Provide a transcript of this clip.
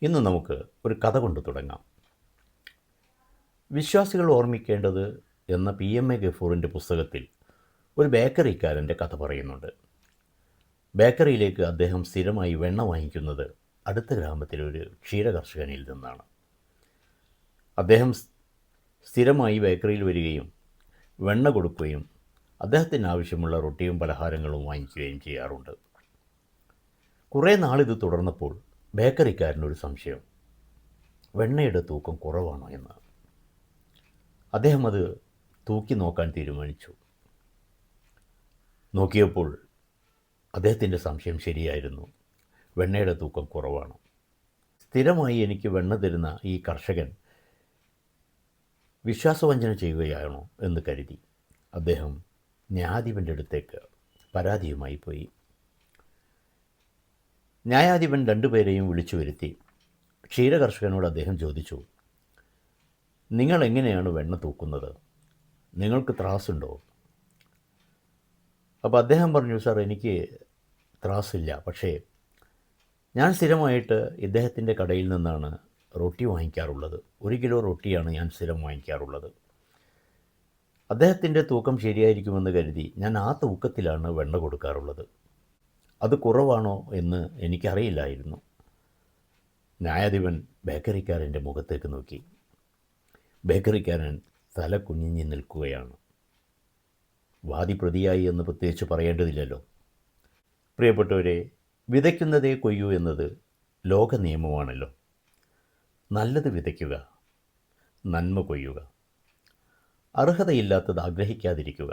ഇന്ന് നമുക്ക് ഒരു കഥ കൊണ്ട് തുടങ്ങാം. വിശ്വാസികൾ ഓർമ്മിക്കേണ്ടത് എന്ന PMA ഗഫൂറിൻ്റെ പുസ്തകത്തിൽ ഒരു ബേക്കറിക്കാരൻ്റെ കഥ പറയുന്നുണ്ട്. ബേക്കറിയിലേക്ക് അദ്ദേഹം സ്ഥിരമായി വെണ്ണ വാങ്ങിക്കുന്നത് അടുത്ത ഗ്രാമത്തിലെ ഒരു ക്ഷീരകർഷകനിൽ നിന്നാണ്. അദ്ദേഹം സ്ഥിരമായി ബേക്കറിയിൽ വരികയും വെണ്ണ കൊടുക്കുകയും അദ്ദേഹത്തിന് ആവശ്യമുള്ള റൊട്ടിയും പലഹാരങ്ങളും വാങ്ങിക്കുകയും ചെയ്യാറുണ്ട്. കുറേ നാളിത് തുടർന്നപ്പോൾ ബേക്കറിക്കാരനൊരു സംശയം, വെണ്ണയുടെ തൂക്കം കുറവാണോ എന്ന്. അദ്ദേഹം അത് തൂക്കി നോക്കാൻ തീരുമാനിച്ചു. നോക്കിയപ്പോൾ അദ്ദേഹത്തിൻ്റെ സംശയം ശരിയായിരുന്നു. വെണ്ണയുടെ തൂക്കം കുറവാണ്. സ്ഥിരമായി എനിക്ക് വെണ്ണ തരുന്ന ഈ കർഷകൻ വിശ്വാസവഞ്ചന ചെയ്യുകയാണോ എന്ന് കരുതി അദ്ദേഹം ന്യായാധിപൻ്റെ അടുത്തേക്ക് പരാതിയുമായി പോയി. ന്യായാധിപൻ രണ്ടുപേരെയും വിളിച്ചു വരുത്തി. ക്ഷീരകർഷകനോട് അദ്ദേഹം ചോദിച്ചു, നിങ്ങൾ എങ്ങനെയാണ് വെണ്ണ തൂക്കുന്നത്? നിങ്ങൾക്ക് ത്രാസുണ്ടോ? അപ്പോൾ അദ്ദേഹം പറഞ്ഞു, സാർ എനിക്ക് ത്രാസില്ല, പക്ഷേ ഞാൻ സ്ഥിരമായിട്ട് ഇദ്ദേഹത്തിൻ്റെ കടയിൽ നിന്നാണ് റൊട്ടി വാങ്ങിക്കാറുള്ളത്. 1 കിലോ റൊട്ടിയാണ് ഞാൻ സ്ഥിരം വാങ്ങിക്കാറുള്ളത്. അദ്ദേഹത്തിൻ്റെ തൂക്കം ശരിയായിരിക്കുമെന്ന് കരുതി ഞാൻ ആ തൂക്കത്തിലാണ് വെണ്ണ കൊടുക്കാറുള്ളത്. അത് കുറവാണോ എന്ന് എനിക്കറിയില്ലായിരുന്നു. ന്യായാധിപൻ ബേക്കറിക്കാരൻ്റെ മുഖത്തേക്ക് നോക്കി. ബേക്കറിക്കാരൻ തല കുനിഞ്ഞ് നിൽക്കുകയാണ്. വാദിപ്രതിയായി എന്ന് പ്രത്യേകിച്ച് പറയേണ്ടതില്ലല്ലോ. പ്രിയപ്പെട്ടവരെ, വിതയ്ക്കുന്നതേ കൊയ്യൂ എന്നത് ലോക നിയമമാണല്ലോ. നല്ലത് വിതയ്ക്കുക, നന്മ കൊയ്യുക, അർഹതയില്ലാത്തത് ആഗ്രഹിക്കാതിരിക്കുക,